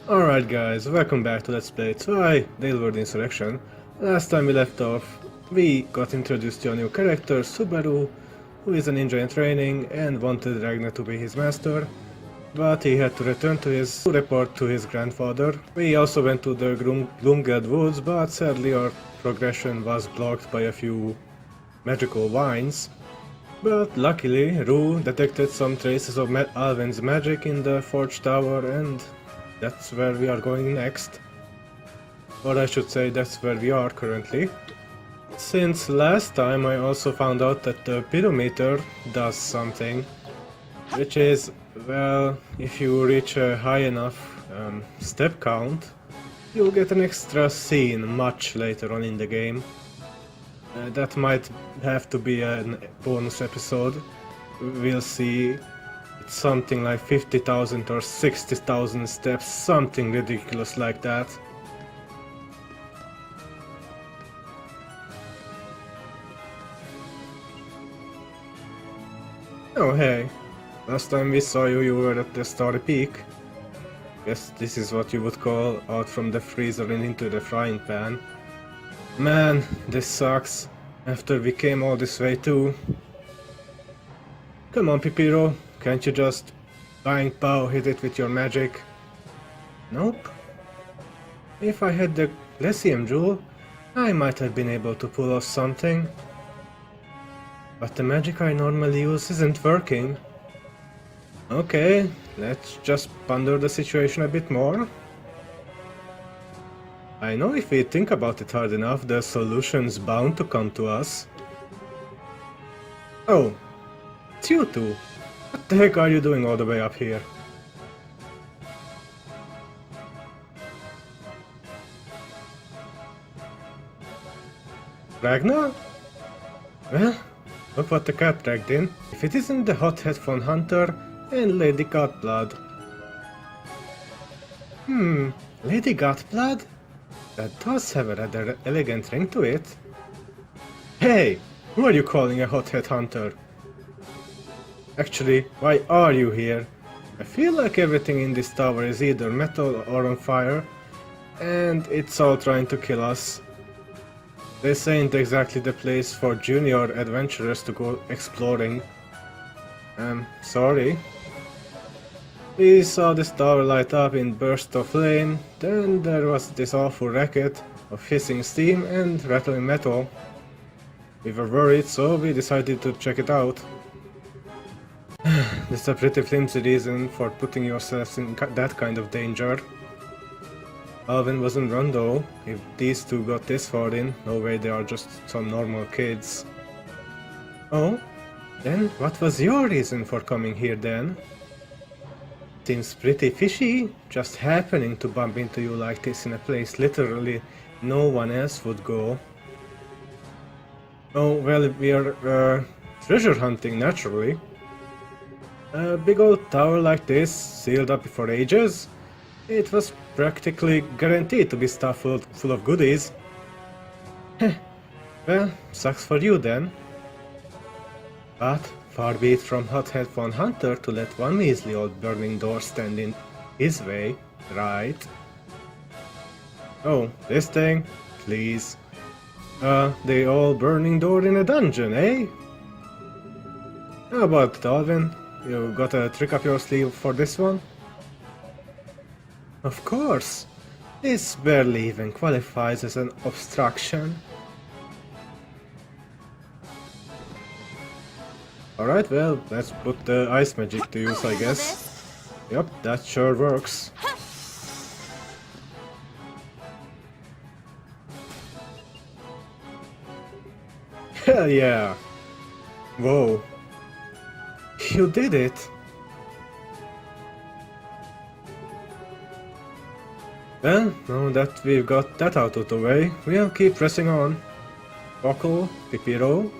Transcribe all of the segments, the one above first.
Alright guys, welcome back to Let's Play Zwei The Ilvard Insurrection. Last time we left off, we got introduced to a new character, Subaru, who is a ninja in training and wanted Ragnar to be his master, but he had to return to report to his grandfather. We also went to the Gloomgeld woods, but sadly our progression was blocked by a few magical vines. But luckily, Rue detected some traces of Alvin's magic in the Forge Tower, and that's where we are going next. Or I should say, that's where we are currently. Since last time I also found out that the pedometer does something, which is, well, if you reach a high enough step count, you'll get an extra scene much later on in the game. That might have to be a bonus episode. We'll see. It's something like 50,000 or 60,000 steps, something ridiculous like that. Oh hey, last time we saw you, you were at the Starry Peak. Guess this is what you would call out from the freezer and into the frying pan. Man, this sucks. After we came all this way too. Come on, Pipiro, can't you just bang pow hit it with your magic? Nope. If I had the Glacium Jewel, I might have been able to pull off something. But the magic I normally use isn't working. Okay, let's just ponder the situation a bit more. I know if we think about it hard enough, the solution's bound to come to us. Oh, it's you two. What the heck are you doing all the way up here? Ragnar? Well, look what the cat dragged in. If it isn't the Hothead von Hunter and Lady Godblood. Lady Godblood? That does have a rather elegant ring to it. Hey! Who are you calling a hothead hunter? Actually, why are you here? I feel like everything in this tower is either metal or on fire, and it's all trying to kill us. This ain't exactly the place for junior adventurers to go exploring. Sorry. We saw this tower light up in bursts of flame, then there was this awful racket of hissing steam and rattling metal. We were worried, so we decided to check it out. That's a pretty flimsy reason for putting yourselves in that kind of danger. Alvin wasn't wrong though. If these two got this far in, no way they are just some normal kids. Oh? Then what was your reason for coming here then? Seems pretty fishy, just happening to bump into you like this in a place literally no one else would go. Oh, well, we are treasure hunting naturally. A big old tower like this, sealed up for ages, it was practically guaranteed to be stuffed full of goodies. Heh, well, sucks for you then. But far be it from Hothead von Hunter to let one measly old burning door stand in his way, right? Oh, this thing? Please. The old burning door in a dungeon, eh? How about it, Alvin? You got a trick up your sleeve for this one? Of course! This barely even qualifies as an obstruction. Alright, well, let's put the ice magic to use, I guess. Yep, that sure works. Hell yeah! Whoa. You did it! Well, now that we've got that out of the way, we'll keep pressing on. Buckle, Pipiro.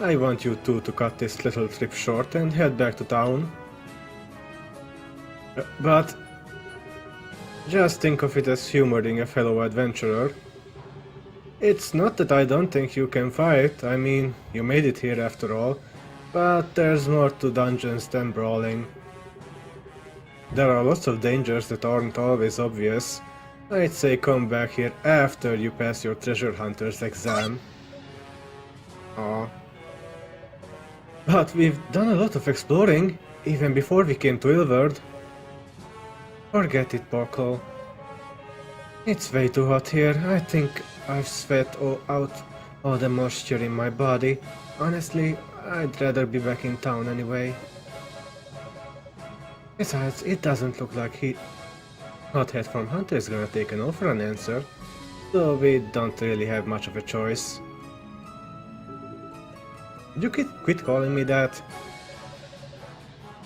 I want you two to cut this little trip short and head back to town. But just think of it as humoring a fellow adventurer. It's not that I don't think you can fight, I mean, you made it here after all, but there's more to dungeons than brawling. there are lots of dangers that aren't always obvious. I'd say come back here after you pass your treasure hunter's exam. Aww. But we've done a lot of exploring, even before we came to Ilvard. Forget it, Buckle. It's way too hot here. I think I've sweat out all the moisture in my body. Honestly, I'd rather be back in town anyway. Besides, it doesn't look like Hothead from Hunter is gonna take a no for an answer, so we don't really have much of a choice. You quit calling me that?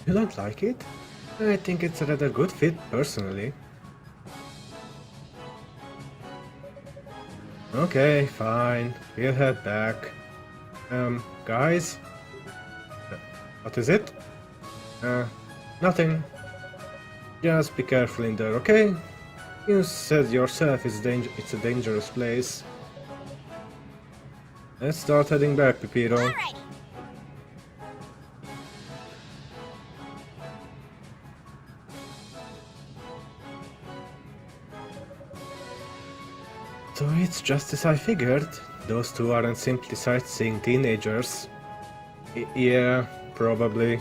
You don't like it? I think it's a rather good fit, personally. Okay, fine. We'll head back. Guys? What is it? Nothing. Just be careful in there, okay? You said yourself it's a dangerous place. Let's start heading back, Pipiro. So it's just as I figured. Those two aren't simply sightseeing teenagers. Yeah, probably.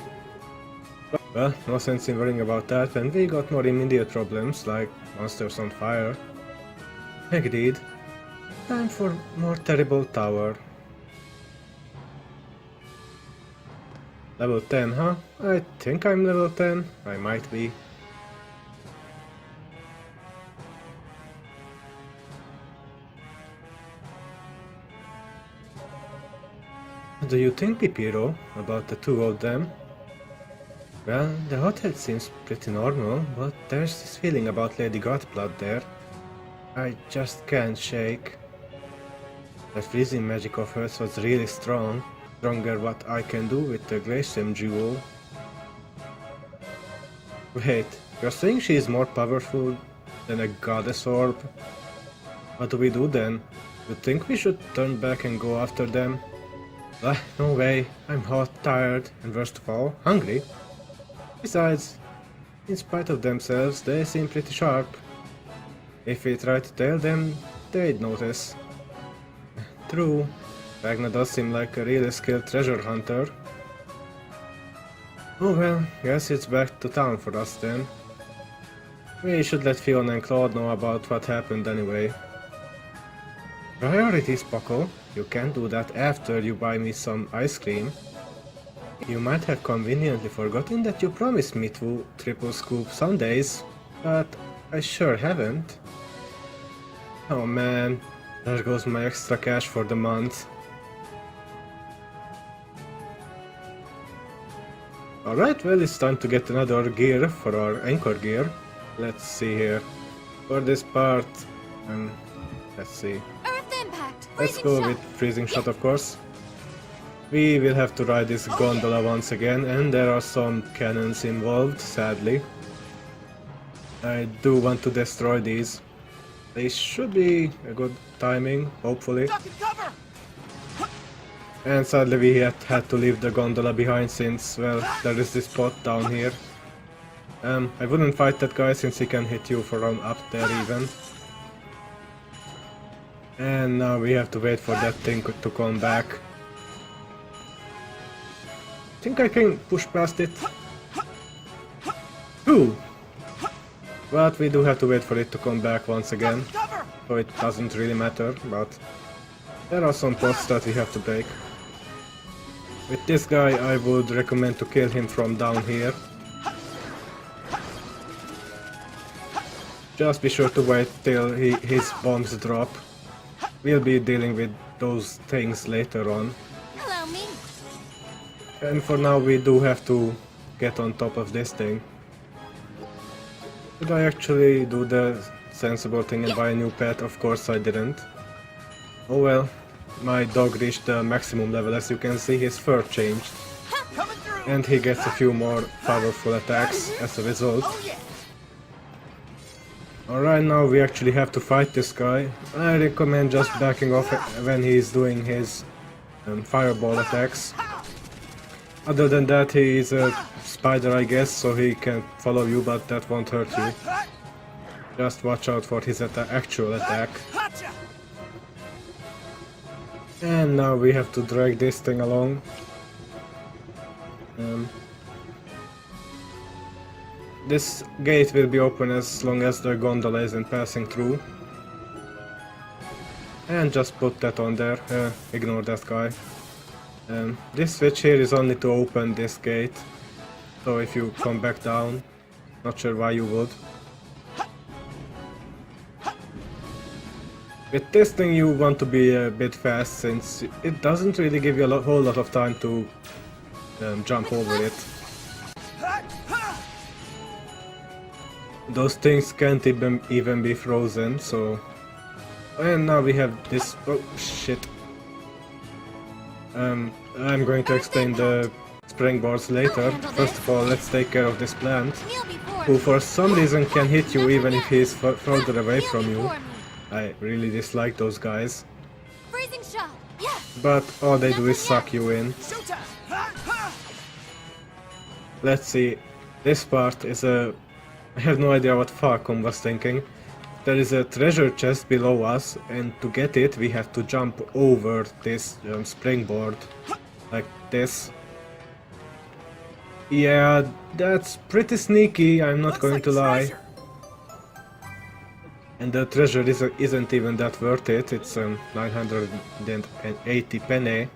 Well, no sense in worrying about that when we got more immediate problems, like monsters on fire. Agreed. Time for more terrible tower. Level 10, huh? I think I'm level 10. I might be. What do you think, Pipiro, about the two of them? Well, the hothead seems pretty normal, but there's this feeling about Lady Godblood there. I just can't shake. The freezing magic of hers was really strong. Stronger what I can do with the Glacium Jewel. Wait, you're saying she is more powerful than a goddess orb? What do we do then? You think we should turn back and go after them? No way, I'm hot, tired, and worst of all, hungry. Besides, in spite of themselves, they seem pretty sharp. If we try to tail them, they'd notice. True, Ragnar does seem like a really skilled treasure hunter. Oh well, guess it's back to town for us then. We should let Fiona and Claude know about what happened anyway. Priorities, Buckle. You can't do that after you buy me some ice cream. You might have conveniently forgotten that you promised me 2 triple scoop sundaes, but I sure haven't. Oh man, there goes my extra cash for the month. Alright, well it's time to get another gear for our anchor gear. Let's see here. For this part, let's see. Let's go with freezing shot, of course. We will have to ride this gondola once again, and there are some cannons involved, sadly. I do want to destroy these. They should be a good timing, hopefully. And sadly we had to leave the gondola behind since, well, there is this spot down here. I wouldn't fight that guy since he can hit you from up there even. And now we have to wait for that thing to come back. Think I can push past it? Ooh! But we do have to wait for it to come back once again, so it doesn't really matter, but there are some pots that we have to break. With this guy I would recommend to kill him from down here. Just be sure to wait till his bombs drop. We'll be dealing with those things later on. And for now we do have to get on top of this thing. Did I actually do the sensible thing and buy a new pet? Of course I didn't. Oh well, my dog reached the maximum level, as you can see his fur changed. And he gets a few more powerful attacks as a result. Alright, now we actually have to fight this guy. I recommend just backing off when he's doing his fireball attacks. Other than that, he is a spider, I guess, so he can follow you, but that won't hurt you. Just watch out for his actual attack. And now we have to drag this thing along. This gate will be open as long as the gondola isn't passing through. And just put that on there, ignore that guy. This switch here is only to open this gate, so if you come back down, not sure why you would. With this thing you want to be a bit fast, since it doesn't really give you a whole lot of time to jump over it. Those things can't even be frozen, so... And now we have this... oh shit. I'm going to explain the springboards later. First of all, let's take care of this plant, who for some reason can hit you even if he is further away from you. I really dislike those guys. But all they do is suck you in. Let's see, this part is a... I have no idea what Falcon was thinking. There is a treasure chest below us, and to get it we have to jump over this springboard, like this. Yeah, that's pretty sneaky, I'm not going to lie. And the treasure isn't even that worth it, it's 980 penny.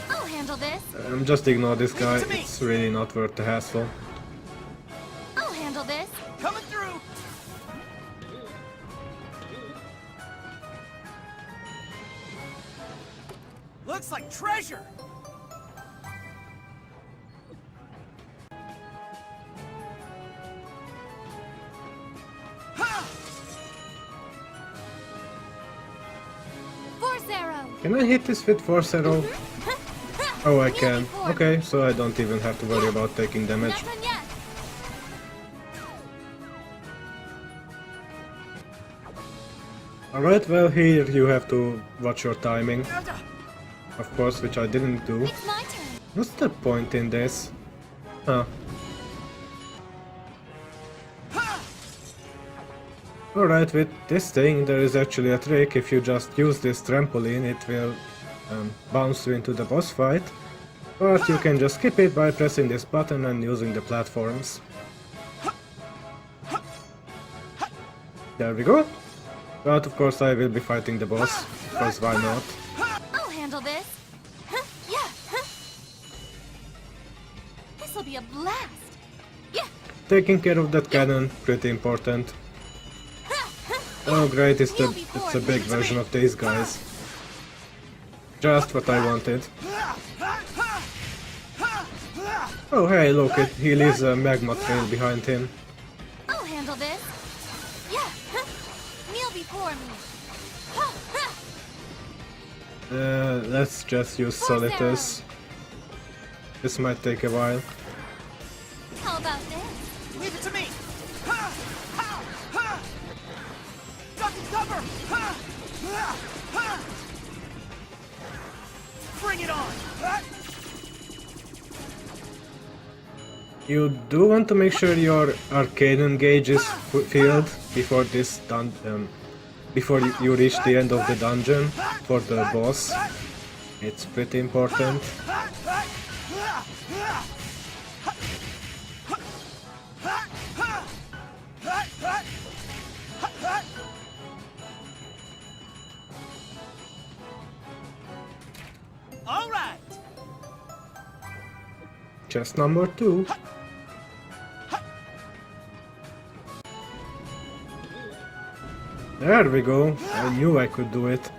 I'll handle this. Just ignore this guy, it's really not worth the hassle. I'll handle this. Coming through. Looks like treasure. Force arrow. Can I hit this with Force Arrow? Oh, I can. Okay, so I don't even have to worry about taking damage. Not done yet. Alright, well here you have to watch your timing. Of course, which I didn't do. It's my turn. What's the point in this? Huh. Alright, with this thing there is actually a trick. If you just use this trampoline, it will bounce you into the boss fight. But you can just skip it by pressing this button and using the platforms. There we go. But of course I will be fighting the boss, because why not? I'll handle this. Yeah. This'll be a blast. Yeah. Taking care of that cannon, pretty important. Oh great, it's a big version of these guys. Just what I wanted. Oh hey, look, he leaves a magma trail behind him. I'll handle this. Yeah. Kneel before me. Let's just use Solitus. This might take a while. How about this? Leave it to me. Duck and cover. Bring it on. You do want to make sure your Arcanum gauge is filled before this before you reach the end of the dungeon for the boss. It's pretty important. All right. Chest number 2. There we go. I knew I could do it.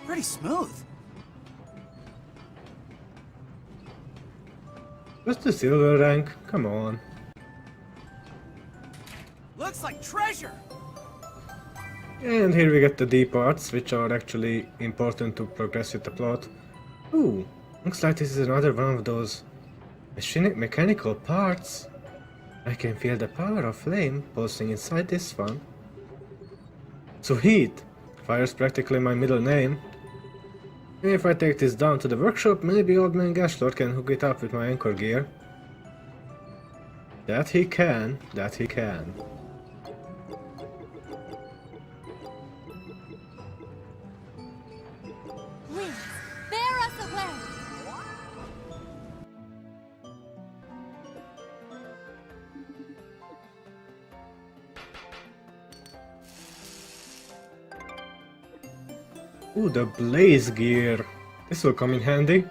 Pretty smooth. What's the silver rank? Come on. Looks like treasure. And here we get the D parts, which are actually important to progress with the plot. Ooh, looks like this is another one of those mechanical parts. I can feel the power of flame pulsing inside this one. Sweet! Fire's practically my middle name. If I take this down to the workshop, maybe old man Gashlord can hook it up with my anchor gear. That he can, that he can. Winds, bear us away! Ooh, the blaze gear. This will come in handy.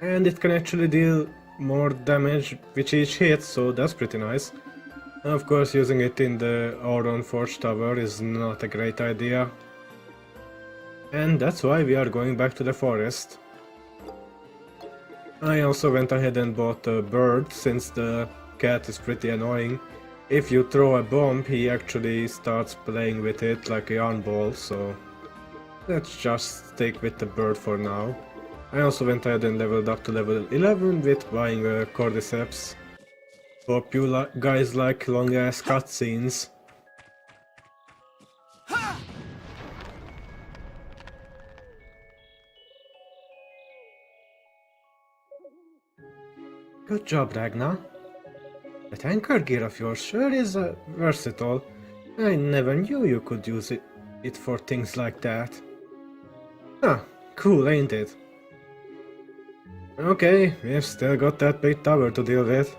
And it can actually deal more damage with each hit, so that's pretty nice. Of course, using it in the Auron Forge Tower is not a great idea. And that's why we are going back to the forest. I also went ahead and bought a bird, since the cat is pretty annoying. If you throw a bomb, he actually starts playing with it like a yarn ball, so let's just stick with the bird for now. I also went ahead and leveled up to level 11 with buying a Cordyceps. Hope you guys like long ass cutscenes. Good job, Ragnar. That anchor gear of yours sure is versatile. I never knew you could use it for things like that. Ah, cool, ain't it? Okay, we've still got that big tower to deal with.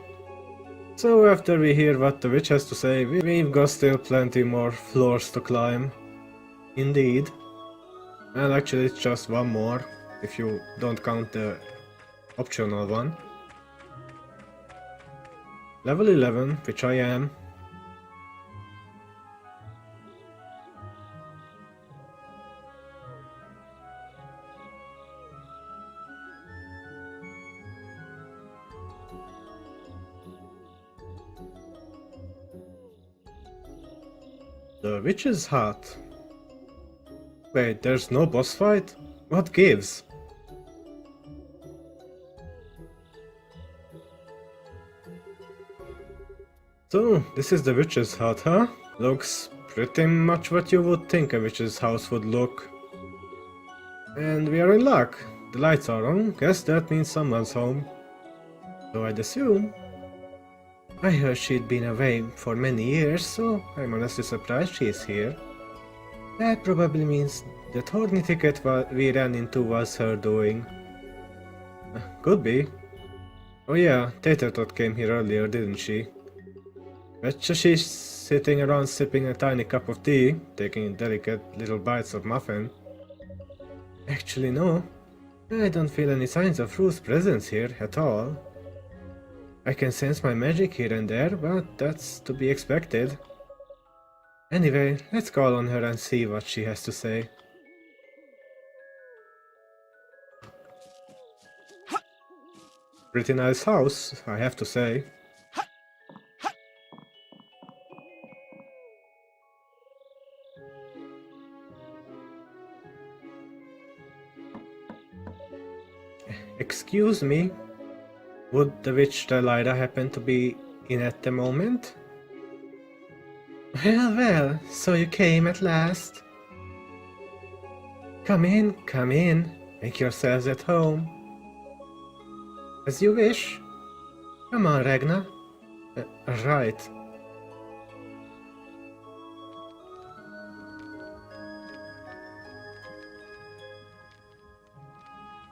So after we hear what the witch has to say, we've got still plenty more floors to climb. Indeed. Well, actually it's just one more, if you don't count the optional one. Level 11, which I am. The witch's hut. Wait, there's no boss fight? What gives? So, this is the witch's hut, huh? Looks pretty much what you would think a witch's house would look. And we are in luck. The lights are on, guess that means someone's home. So I'd assume. I heard she'd been away for many years, so I'm honestly surprised she's here. That probably means the thorny ticket we ran into was her doing. Could be. Oh yeah, Tatertot came here earlier, didn't she? Betcha she's sitting around sipping a tiny cup of tea, taking delicate little bites of muffin. Actually no, I don't feel any signs of Ruth's presence here at all. I can sense my magic here and there, but that's to be expected. Anyway, let's call on her and see what she has to say. Pretty nice house, I have to say. Excuse me, would the witch Ra-Laira happen to be in at the moment? Well, well, so you came at last. Come in, make yourselves at home. As you wish. Come on, Ragnar. Right.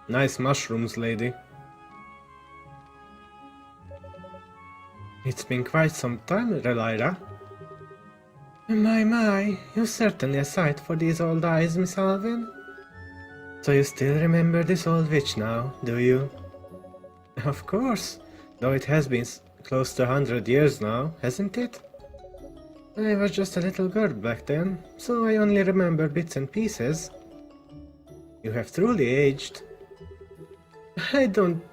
Nice mushrooms, lady. It's been quite some time, Ra-Laira. My, you're certainly a sight for these old eyes, Miss Alvin. So you still remember this old witch now, do you? Of course, though it has been close to 100 years now, hasn't it? I was just a little girl back then, so I only remember bits and pieces. You have truly aged. I don't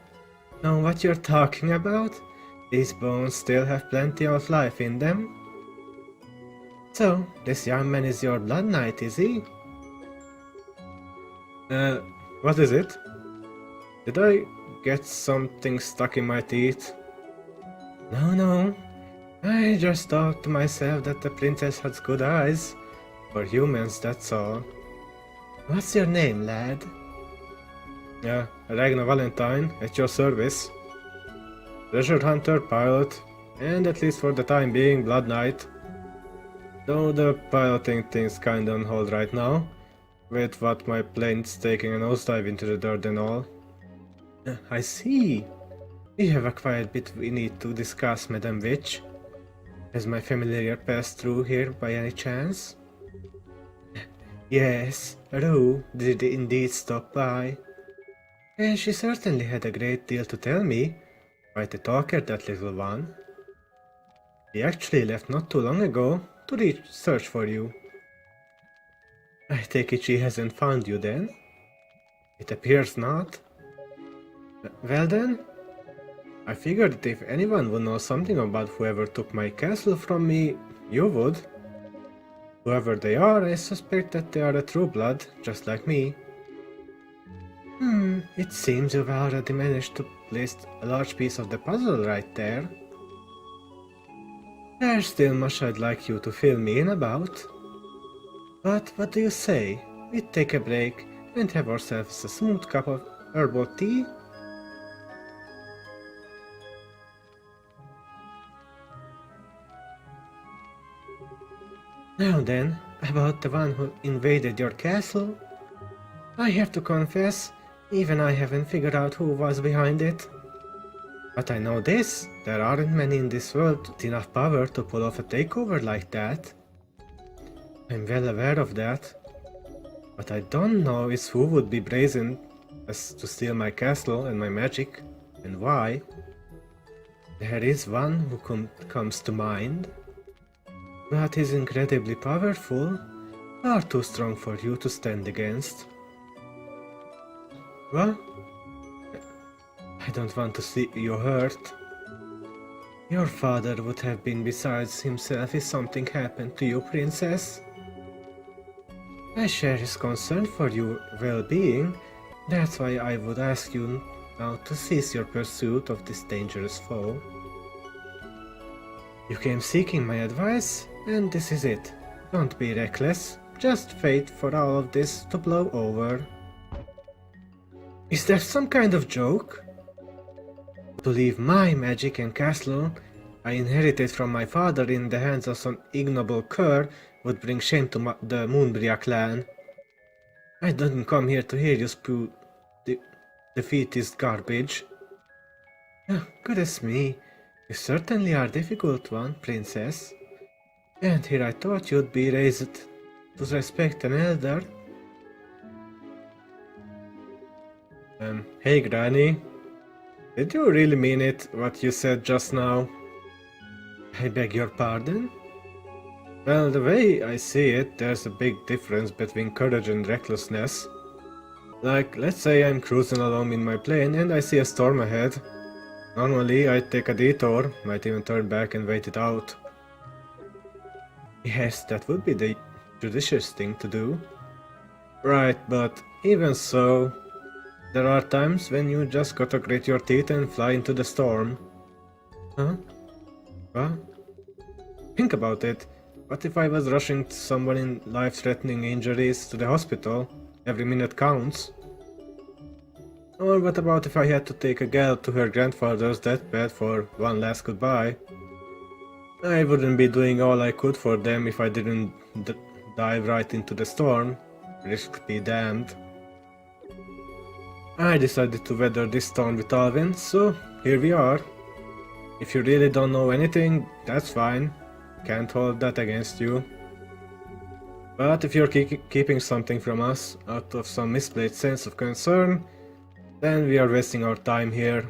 know what you're talking about. These bones still have plenty of life in them. So, this young man is your blood knight, is he? What is it? Did I get something stuck in my teeth? No. I just thought to myself that the princess has good eyes. For humans, that's all. What's your name, lad? Yeah, Ragnar Valentine, at your service. Treasure hunter, pilot, and at least for the time being, Blood Knight. Though the piloting thing's kinda on hold right now, with what my plane's taking a nosedive into the dirt and all. I see. We have a quiet bit we need to discuss, Madam Witch. Has my familiar passed through here by any chance? Yes, Rue did indeed stop by. And she certainly had a great deal to tell me. Quite a talker, that little one. She actually left not too long ago to search for you. I take it she hasn't found you then? It appears not. Well then, I figured that if anyone would know something about whoever took my castle from me, you would. Whoever they are, I suspect that they are a true blood, just like me. It seems you've already managed to place a large piece of the puzzle right there. There's still much I'd like you to fill me in about. But what do you say? We take a break and have ourselves a smooth cup of herbal tea? Now then, about the one who invaded your castle? I have to confess, even I haven't figured out who was behind it. But I know this, there aren't many in this world with enough power to pull off a takeover like that. I'm well aware of that. What I don't know is who would be brazen as to steal my castle and my magic, and why. There is one who comes to mind. But he's incredibly powerful, far too strong for you to stand against. What? I don't want to see you hurt. Your father would have been besides himself if something happened to you, princess. I share his concern for your well-being, that's why I would ask you now to cease your pursuit of this dangerous foe. You came seeking my advice, and this is it. Don't be reckless, just wait for all of this to blow over. Is that some kind of joke? To leave my magic and castle I inherited from my father in the hands of some ignoble cur would bring shame to the Moonbria clan. I didn't come here to hear you spew defeatist garbage. Goodness me, you certainly are a difficult one, princess. And here I thought you'd be raised to respect an elder. Hey Granny. Did you really mean it, what you said just now? I beg your pardon? Well, the way I see it, there's a big difference between courage and recklessness. Like, let's say I'm cruising along in my plane and I see a storm ahead. Normally, I'd take a detour, might even turn back and wait it out. Yes, that would be the judicious thing to do. Right, but even so, there are times when you just gotta grit your teeth and fly into the storm. Huh? What? Think about it. What if I was rushing someone in life-threatening injuries to the hospital? Every minute counts. Or what about if I had to take a gal to her grandfather's deathbed for one last goodbye? I wouldn't be doing all I could for them if I didn't dive right into the storm. Risk be damned. I decided to weather this storm with Alvin, so here we are. If you really don't know anything, that's fine. Can't hold that against you. But if you're keeping something from us out of some misplaced sense of concern, then we are wasting our time here.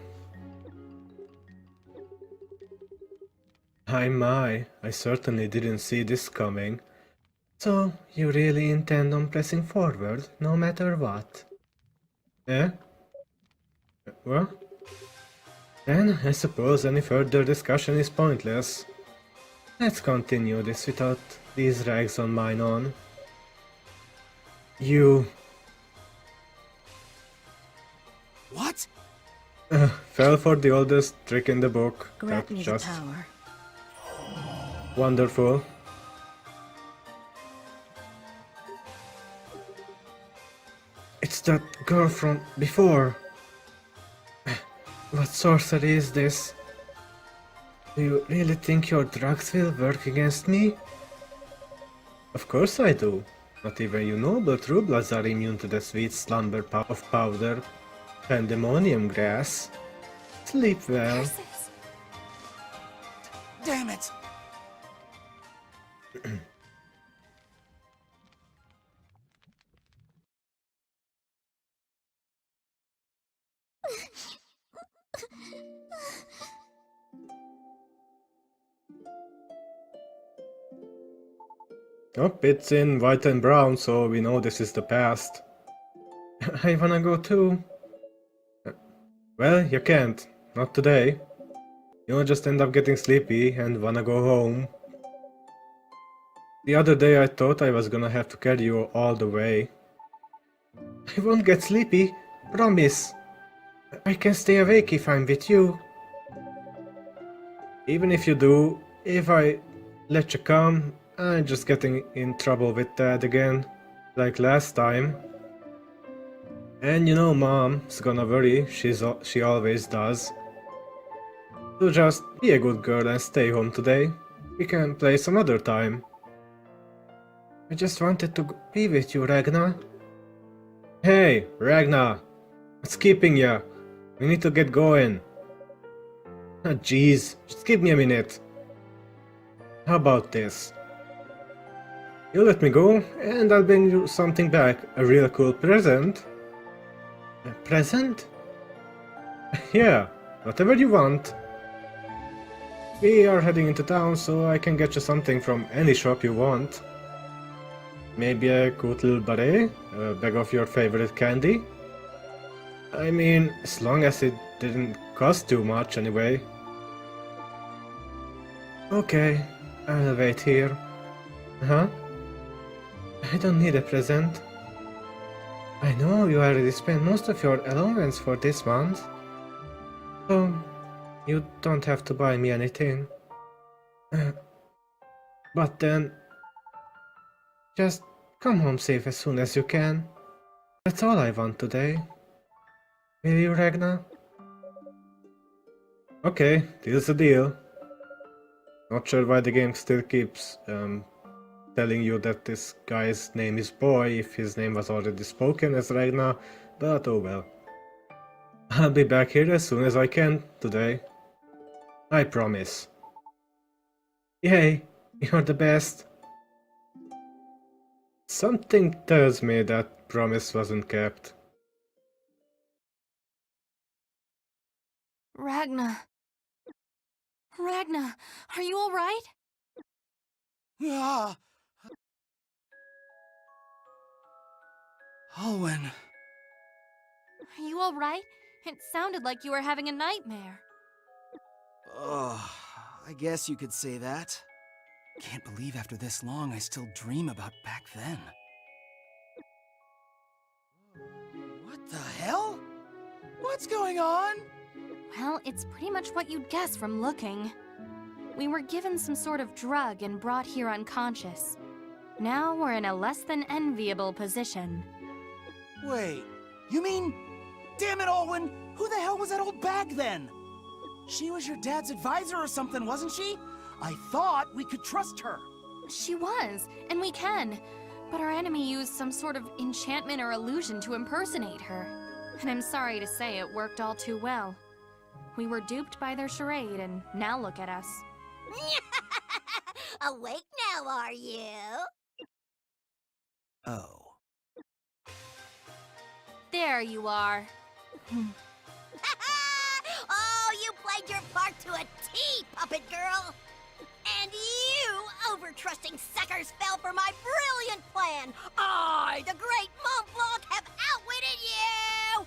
My, I certainly didn't see this coming. So, you really intend on pressing forward, no matter what? Eh? What? Then, I suppose any further discussion is pointless. Let's continue this without these rags on mine on. You... What? fell for the oldest trick in the book. Grant That's me the just power. wonderful. It's that girl from before. What sorcery is this? Do you really think your drugs will work against me? Of course I do. Not even you noble true bloods are immune to the sweet slumber of powder, pandemonium grass. Sleep well. Curses. Damn it! Oh, it's in white and brown, so we know this is the past. I wanna go too. Well, you can't. Not today. You'll just end up getting sleepy and wanna go home. The other day I thought I was gonna have to carry you all the way. I won't get sleepy, promise. I can stay awake if I'm with you. Even if you do, if I let you come, I'm just getting in trouble with Dad again, like last time. And you know Mom's gonna worry, she always does. So just be a good girl and stay home today. We can play some other time. I just wanted to be with you, Ragna. Hey, Ragna! What's keeping ya? We need to get going. Ah, jeez, just give me a minute. How about this? You let me go, and I'll bring you something back. A real cool present. A present? Yeah, whatever you want. We are heading into town, so I can get you something from any shop you want. Maybe a cute little beret? A bag of your favorite candy? I mean, as long as it didn't cost too much anyway. Okay, I'll wait here. Huh? I don't need a present. I know you already spent most of your allowance for this month. So, you don't have to buy me anything. But then, just come home safe as soon as you can. That's all I want today. Will you, Ragna? Okay, deal's a deal. Not sure why the game still keeps telling you that this guy's name is Boy if his name was already spoken as Ragna, but oh well. I'll be back here as soon as I can today. I promise. Yay, you're the best. Something tells me that promise wasn't kept. Ragna. Ragna, are you alright? Ah. Owen. Are you alright? It sounded like you were having a nightmare. Oh, I guess you could say that. Can't believe after this long I still dream about back then. What the hell? What's going on? Well, it's pretty much what you'd guess from looking. We were given some sort of drug and brought here unconscious. Now we're in a less than enviable position. Wait, you mean... Damn it, Owen! Who the hell was that old bag then? She was your dad's advisor or something, wasn't she? I thought we could trust her. She was, and we can. But our enemy used some sort of enchantment or illusion to impersonate her. And I'm sorry to say it worked all too well. We were duped by their charade, and now look at us. Awake now, are you? Oh. There you are. Oh, you played your part to a T, puppet girl! And you, over-trusting suckers, fell for my brilliant plan! I, the great Mont Blanc, have outwitted you!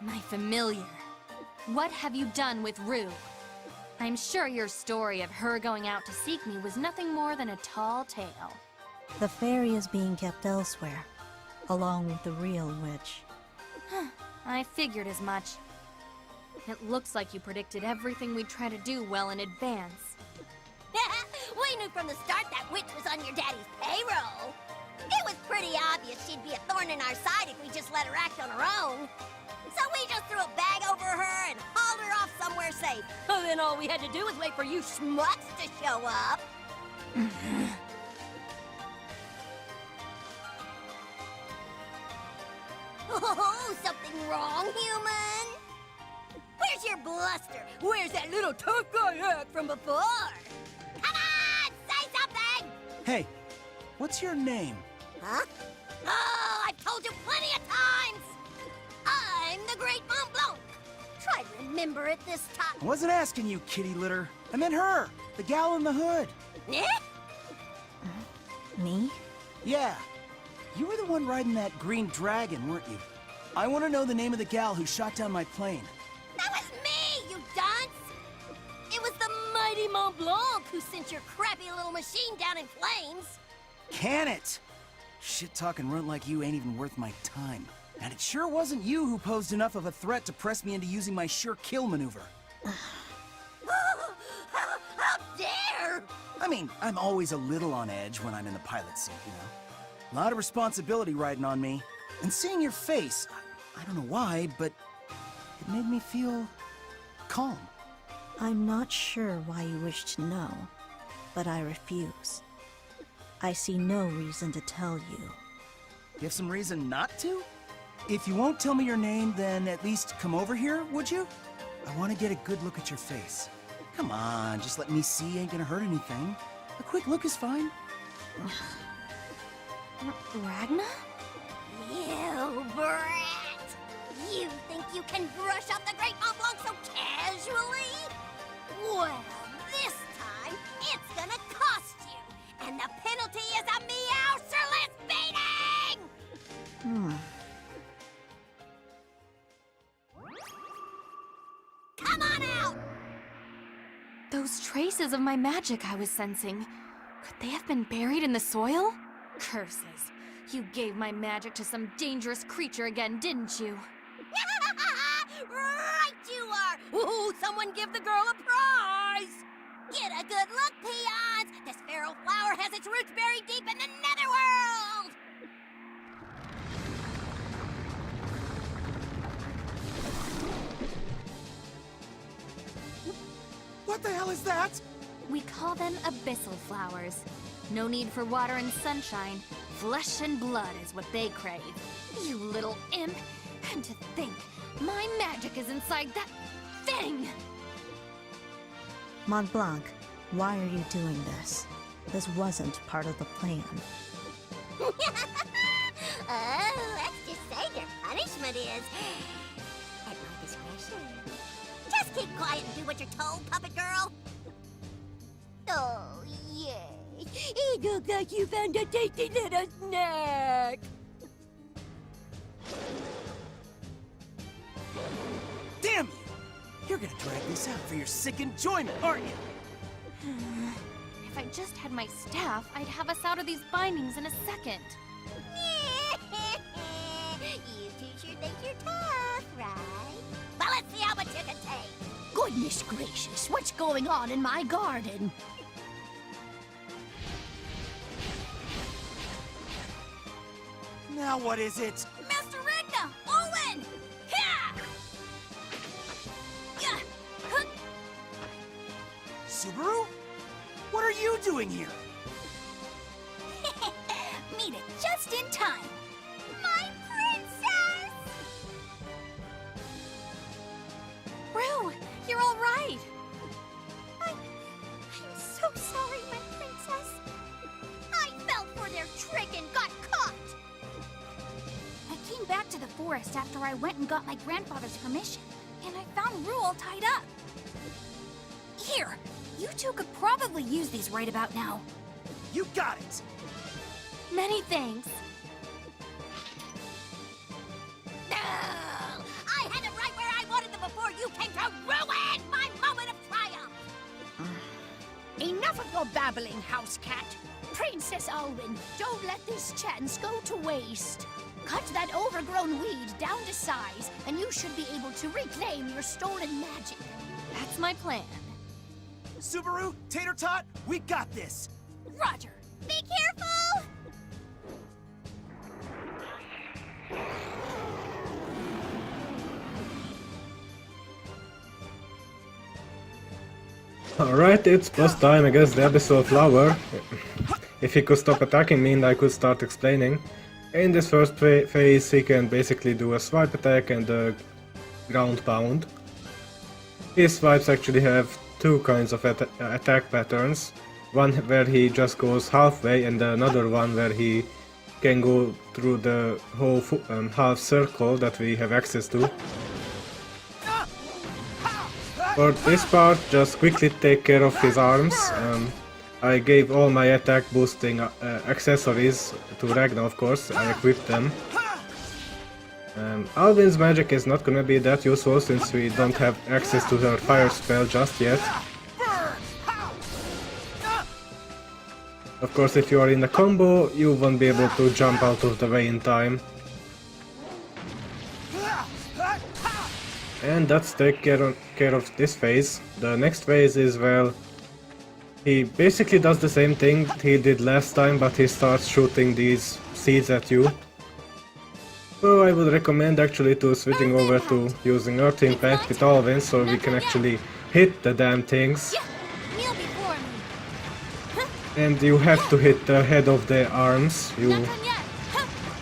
My familiar. What have you done with Rue? I'm sure your story of her going out to seek me was nothing more than a tall tale. The fairy is being kept elsewhere, along with the real witch. I figured as much. It looks like you predicted everything we'd try to do well in advance. We knew from the start that witch was on your daddy's payroll. It was pretty obvious she'd be a thorn in our side if we just let her act on her own. So we just threw a bag over her and hauled her off somewhere safe. And then all we had to do was wait for you schmucks to show up. Oh, something wrong, human? Where's your bluster? Where's that little tough guy act from before? Come on, say something! Hey, what's your name? Huh? Oh, I've told you plenty of times! I'm the Great Mont Blanc. Try to remember it this time. I wasn't asking you, kitty litter. I meant her, the gal in the hood. Eh? Me? Yeah, you were the one riding that green dragon, weren't you? I want to know the name of the gal who shot down my plane. That was me, you dunce! It was the mighty Mont Blanc who sent your crappy little machine down in flames. Can it? Shit-talking runt like you ain't even worth my time. And it sure wasn't you who posed enough of a threat to press me into using my sure kill maneuver. How dare! I mean, I'm always a little on edge when I'm in the pilot seat, you know? A lot of responsibility riding on me. And seeing your face, I don't know why, but it made me feel calm. I'm not sure why you wish to know, but I refuse. I see no reason to tell you. You have some reason not to? If you won't tell me your name, then at least come over here, would you? I want to get a good look at your face. Come on, just let me see ain't gonna hurt anything. A quick look is fine. Ragna? You brat! You think you can brush off the Great Mont Blanc so casually? Well, this time, it's gonna cost you! And the penalty is a meowserless beating! Come on out! Those traces of my magic I was sensing, could they have been buried in the soil? Curses. You gave my magic to some dangerous creature again, didn't you? Right you are! Ooh, someone give the girl a prize! Get a good look, peons! This feral flower has its roots buried deep in the netherworld! What the hell is that? We call them Abyssal Flowers. No need for water and sunshine. Flesh and blood is what they crave. You little imp! And to think, my magic is inside that thing! Mont Blanc, why are you doing this? This wasn't part of the plan. Oh, let's just say their punishment is... at my discretion. Just keep quiet and do what you're told, puppet girl. Oh, yay. It looks like you found a tasty little snack. Damn you! You're gonna drag this out for your sick enjoyment, aren't you? If I just had my staff, I'd have us out of these bindings in a second. You two sure think you're tough, right? Well, let's see how much you can take. Goodness gracious, what's going on in my garden? Now what is it? Master Ragna! Owen! Yeah! Yeah! Huh. Subaru? What are you doing here? Made it just in time. My princess! Rue, you're all right. I'm so sorry, my princess. I fell for their trick and got caught. I came back to the forest after I went and got my grandfather's permission, and I found Rue all tied up. Here, you two could probably use these right about now. You got it! Many thanks. No! I had them right where I wanted them before you came to ruin my moment of triumph! Enough of your babbling, house cat. Princess Alwyn, don't let this chance go to waste. Cut that overgrown weed down to size, and you should be able to reclaim your stolen magic. That's my plan. Subaru, Tater Tot, we got this! Roger. Be careful! Alright, it's boss time against the Abyssal Flower. If he could stop attacking me and I could start explaining. In this first phase he can basically do a swipe attack and a ground pound. His swipes actually have two kinds of attack patterns. One where he just goes halfway and another one where he can go through the whole half circle that we have access to. For this part, just quickly take care of his arms. I gave all my attack boosting accessories to Ragnar, of course. I equipped them. Alvin's magic is not gonna be that useful since we don't have access to her fire spell just yet. Of course, if you are in a combo, you won't be able to jump out of the way in time. And that's take care of this phase. The next phase is, well, he basically does the same thing he did last time, but he starts shooting these seeds at you. So I would recommend actually to switching over to using Earth Impact with Alvin so we can actually hit the damn things. Kneel before me. And you have to hit the head of the arms. Not done yet.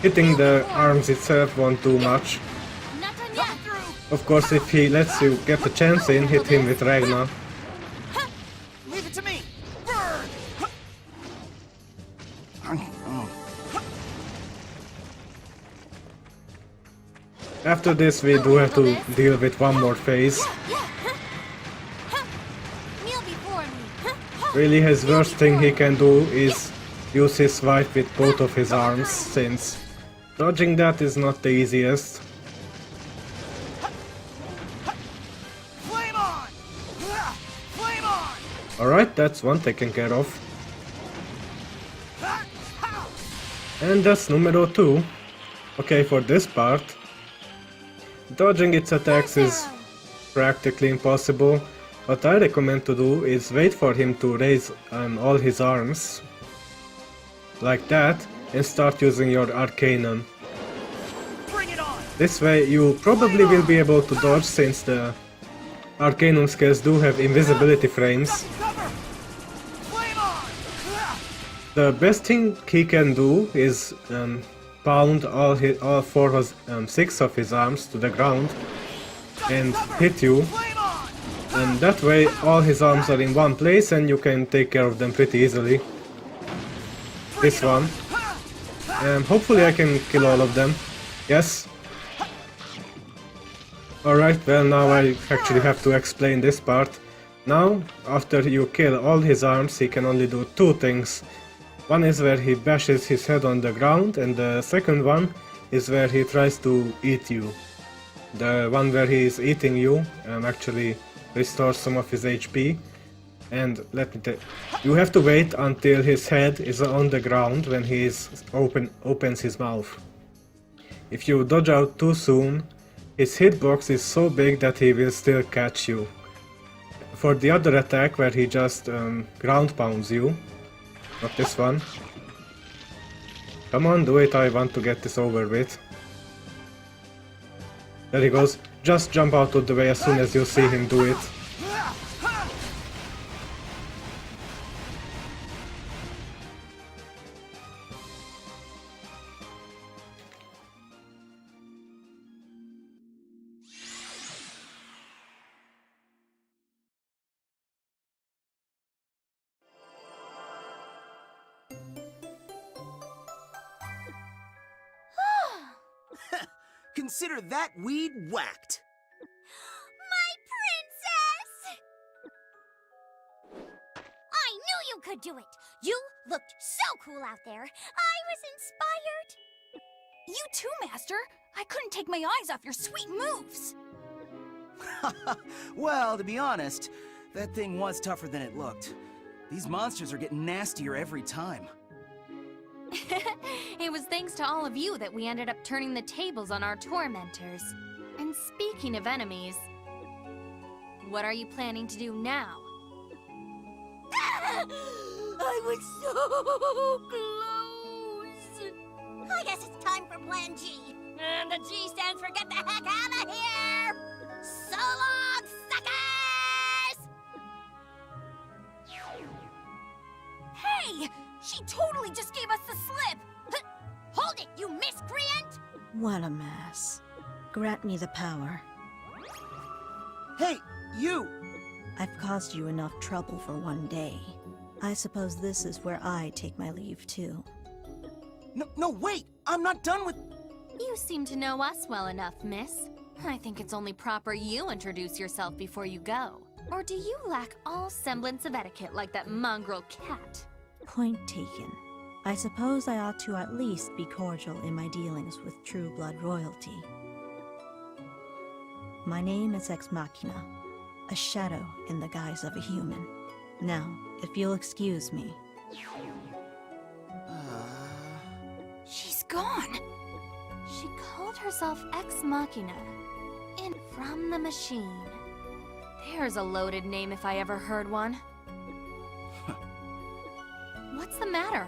Hitting the arms itself won't do much. Not done yet. Of course, if he lets you get a chance in, hit him with Ragnar. Leave it to me! Burn! After this, we do have to deal with one more phase. Kneel before me. Really, his worst thing he can do is use his swipe with both of his arms, since dodging that is not the easiest. Flame on! Flame on! Alright, that's one taken care of. And that's numero 2. Okay, for this part, dodging its attacks is practically impossible. What I recommend to do is wait for him to raise all his arms, like that, and start using your Arcanum. Bring it on! This way you probably will be able to dodge since the Arcanum skills do have invisibility frames. Cover! Flame on! The best thing he can do is pound all 6 of his arms to the ground and hit you, Flame on! and that way all his arms are in one place and you can take care of them pretty easily. This one. Hopefully I can kill all of them. Yes. Alright, well now I actually have to explain this part. Now, after you kill all his arms, he can only do 2 things. One is where he bashes his head on the ground, and the second one is where he tries to eat you. The one where he is eating you actually restores some of his HP. And let me tell you, have to wait until his head is on the ground when he opens his mouth. If you dodge out too soon, his hitbox is so big that he will still catch you. For the other attack where he just ground pounds you, not this one. Come on, do it, I want to get this over with. There he goes. Just jump out of the way as soon as you see him do it. Consider that weed whacked! My princess! I knew you could do it! You looked so cool out there. I was inspired. You too, Master. I couldn't take my eyes off your sweet moves. Well, to be honest, that thing was tougher than it looked. These monsters are getting nastier every time. It was thanks to all of you that we ended up turning the tables on our tormentors. And speaking of enemies, what are you planning to do now? I was so close. I guess it's time for Plan G. And the G stands for get the heck out of here! So long, suckers! Hey! She totally just gave us the slip! Hold it, you miscreant! What a mess. Grant me the power. Hey, you! I've caused you enough trouble for one day. I suppose this is where I take my leave too. No, wait! I'm not done with... You seem to know us well enough, miss. I think it's only proper you introduce yourself before you go. Or do you lack all semblance of etiquette like that mongrel cat? Point taken. I suppose I ought to at least be cordial in my dealings with true blood royalty. My name is Ex Machina, a shadow in the guise of a human. Now, if you'll excuse me. She's gone. She called herself Ex Machina. In from the machine. There's a loaded name if I ever heard one. What's the matter?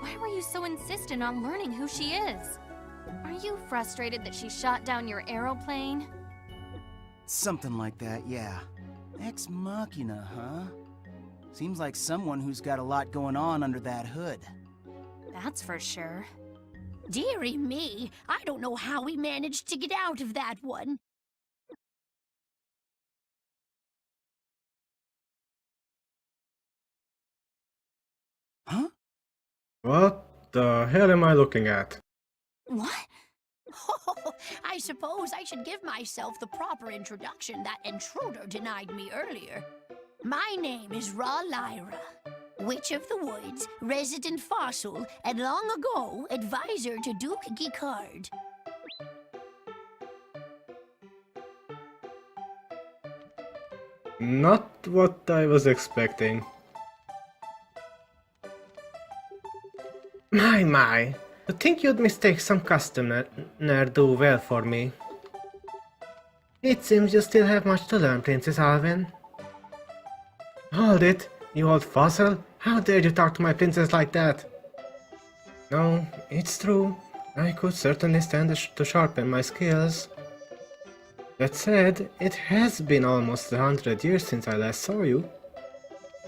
Why were you so insistent on learning who she is? Are you frustrated that she shot down your aeroplane? Something like that, yeah. Ex Machina, huh? Seems like someone who's got a lot going on under that hood. That's for sure. Dearie me, I don't know how we managed to get out of that one. Huh? What the hell am I looking at? What? Oh, I suppose I should give myself the proper introduction that intruder denied me earlier. My name is Ra-Laira, Witch of the Woods, resident fossil, and long ago, advisor to Duke Gicard. Not what I was expecting. My, to think you'd mistake some customer do well for me. It seems you still have much to learn, Princess Alvin. Hold it, you old fossil. How dare you talk to my princess like that? No, it's true. I could certainly stand to sharpen my skills. That said, it has been almost 100 years since I last saw you.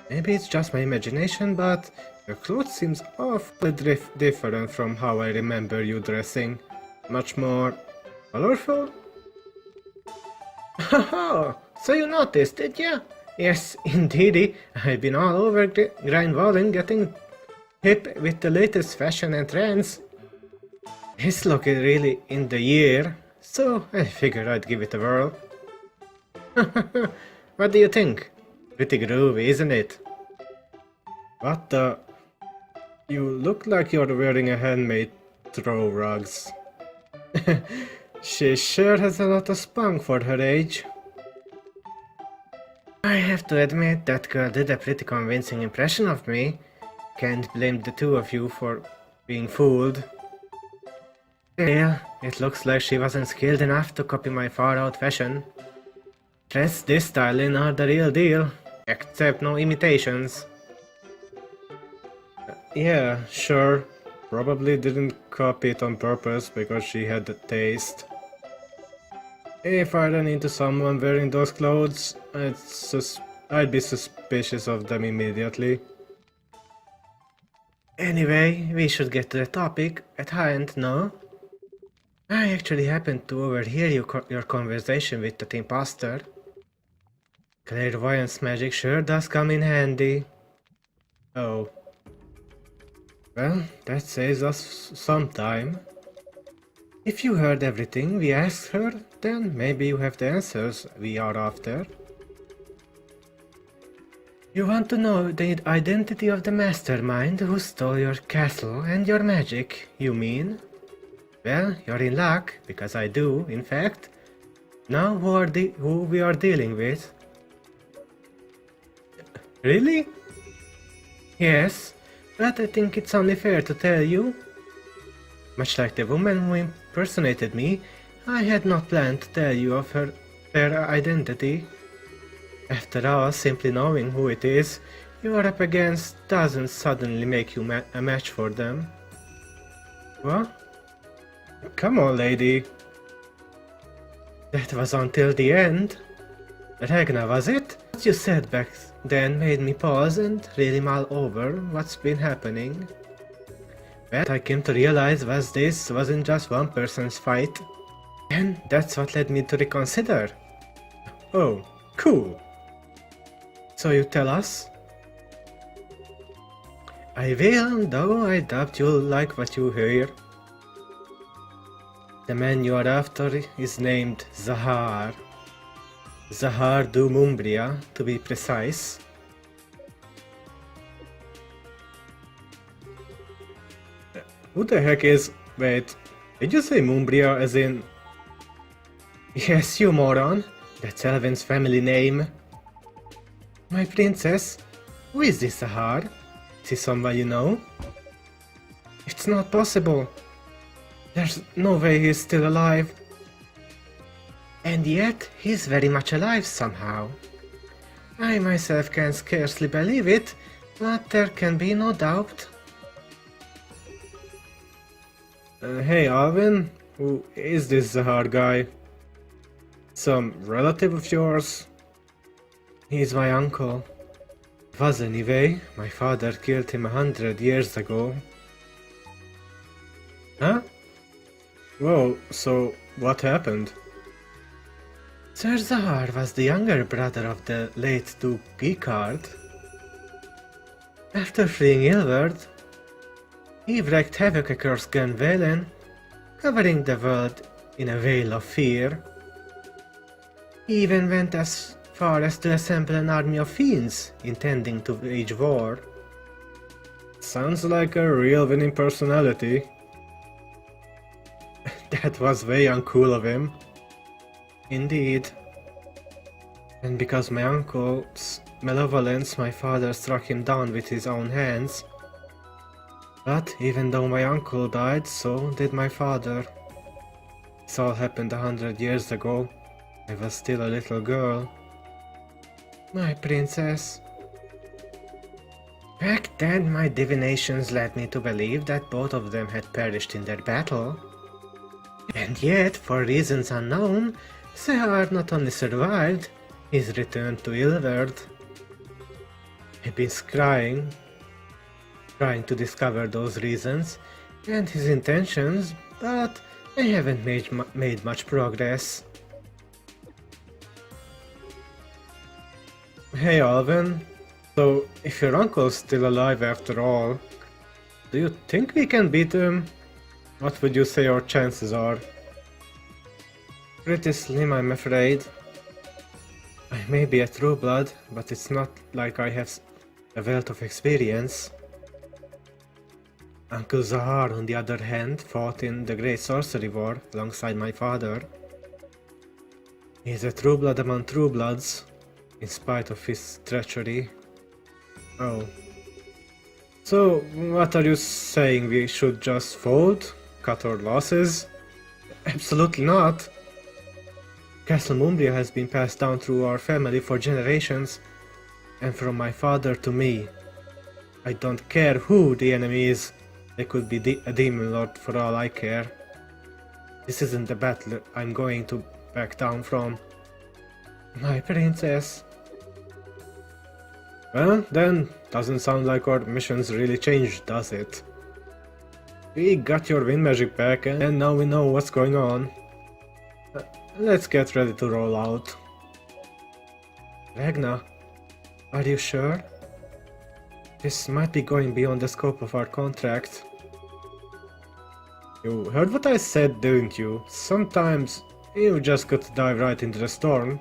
Maybe it's just my imagination, but your clothes seems awfully different from how I remember you dressing. Much more colorful? Haha, so you noticed, did ya? Yes, indeedy. I've been all over Grindwallen getting hip with the latest fashion and trends. This look is really in the year, so I figured I'd give it a whirl. What do you think? Pretty groovy, isn't it? What the... You look like you're wearing a handmade throw rugs. She sure has a lot of spunk for her age. I have to admit that girl did a pretty convincing impression of me. Can't blame the two of you for being fooled. Still, it looks like she wasn't skilled enough to copy my far-out fashion. Dress this styling are the real deal, except no imitations. Yeah, sure. Probably didn't copy it on purpose because she had the taste. If I ran into someone wearing those clothes, I'd be suspicious of them immediately. Anyway, we should get to the topic at hand, no? I actually happened to overhear your conversation with the imposter. Clairvoyance magic sure does come in handy. Oh. Well, that saves us some time. If you heard everything we asked her, then maybe you have the answers we are after. You want to know the identity of the mastermind who stole your castle and your magic, you mean? Well, you're in luck, because I do, in fact. Now who we are dealing with. Really? Yes. but I think it's only fair to tell you. Much like the woman who impersonated me, I had not planned to tell you of their identity. After all, simply knowing who it is you are up against doesn't suddenly make you a match for them. What? Come on, lady. That was until the end. Ragna, was it? What you said back then made me pause and really mull over what's been happening. What I came to realize was this wasn't just one person's fight. And that's what led me to reconsider. Oh, cool. So you tell us? I will, though I doubt you'll like what you hear. The man you are after is named Zahar. Zahar du Mumbria, to be precise. Who the heck is... Wait, did you say Mumbria as in... Yes, you moron. That's Elvin's family name. My princess, who is this Zahar? Is he someone you know? It's not possible. There's no way he's still alive. And yet, he's very much alive somehow. I myself can scarcely believe it, but there can be no doubt. Hey Alvin, who is this Zahar guy? Some relative of yours? He's my uncle. Was anyway, my father killed him 100 years ago. Huh? Whoa, so what happened? Sir Zahar was the younger brother of the late Duke Gikard. After freeing Ilvard, he wreaked havoc across Gunvalen, covering the world in a veil of fear. He even went as far as to assemble an army of fiends intending to wage war. Sounds like a real winning personality. That was way uncool of him. Indeed. And because my uncle's malevolence, my father struck him down with his own hands. But even though my uncle died, so did my father. This all happened 100 years ago. I was still a little girl. My princess. Back then, my divinations led me to believe that both of them had perished in their battle. And yet, for reasons unknown, Zahar not only survived, he's returned to Ilvard. I've been trying to discover those reasons and his intentions, but I haven't made much progress. Hey Alvin, so if your uncle's still alive after all, do you think we can beat him? What would you say our chances are? Pretty slim, I'm afraid. I may be a true blood, but it's not like I have a wealth of experience. Uncle Zahar, on the other hand, fought in the Great Sorcery War alongside my father. He's a true blood among true bloods, in spite of his treachery. Oh. So, what are you saying? We should just fold? Cut our losses? Absolutely not! Castle Mumbria has been passed down through our family for generations, and from my father to me. I don't care who the enemy is. They could be a demon lord for all I care. This isn't the battle I'm going to back down from. My princess. Well, then, doesn't sound like our missions really changed, does it? We got your wind magic back and now we know what's going on. Let's get ready to roll out. Ragna, are you sure? This might be going beyond the scope of our contract. You heard what I said, didn't you? Sometimes you just got to dive right into the storm,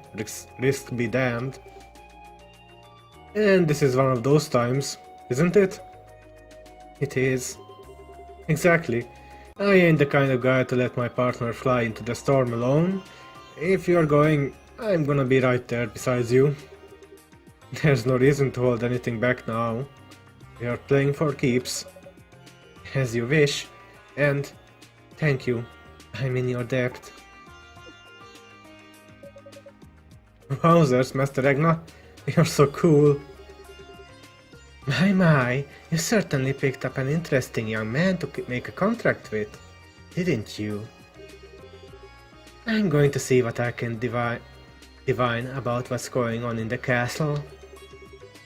risk be damned. And this is one of those times, isn't it? It is. Exactly. I ain't the kind of guy to let my partner fly into the storm alone. If you're going, I'm gonna be right there beside you. There's no reason to hold anything back now. We are playing for keeps. As you wish. And thank you. I'm in your debt. Wowzers, Master Ragnar. You're so cool. My, you certainly picked up an interesting young man to make a contract with, didn't you? I'm going to see what I can divine about what's going on in the castle.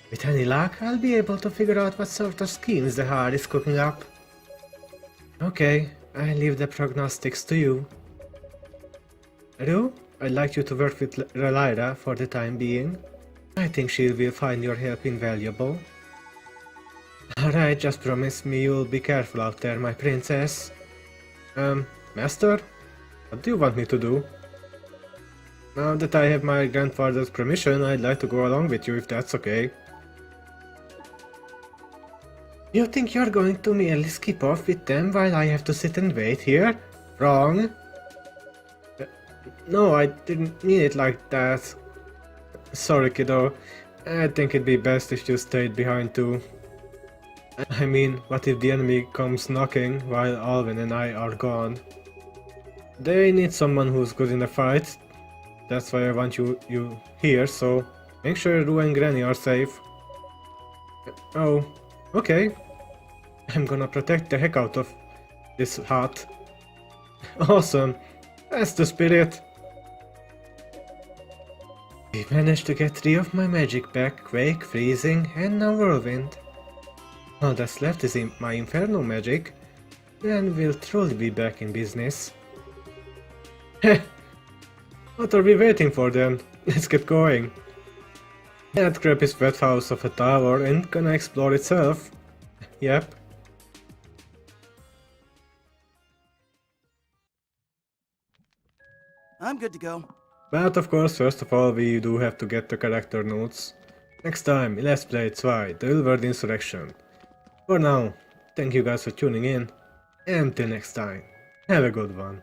With any luck, I'll be able to figure out what sort of schemes the Heart is cooking up. Okay, I leave the prognostics to you. Ru, I'd like you to work with Ra-Laira for the time being. I think she will find your help invaluable. Alright, just promise me you'll be careful out there, my princess. Master? What do you want me to do? Now that I have my grandfather's permission, I'd like to go along with you if that's okay. You think you're going to merely skip off with them while I have to sit and wait here? Wrong. No, I didn't mean it like that. Sorry, kiddo. I think it'd be best if you stayed behind too. I mean, what if the enemy comes knocking while Alvin and I are gone? They need someone who's good in a fight. That's why I want you here, so make sure Ru and Granny are safe. Oh, okay. I'm gonna protect the heck out of this hut. Awesome. That's the spirit. We managed to get 3 of my magic back, Quake, Freezing, and now Whirlwind. All that's left is my Inferno magic, then we'll truly be back in business. Heh! What are we waiting for then? Let's get going. That crap is wet house of a tower and gonna explore itself. Yep. I'm good to go. But of course, first of all, we do have to get the character notes. Next time, let's play Zwei The Ilvard Insurrection. For now, thank you guys for tuning in, and till next time, have a good one.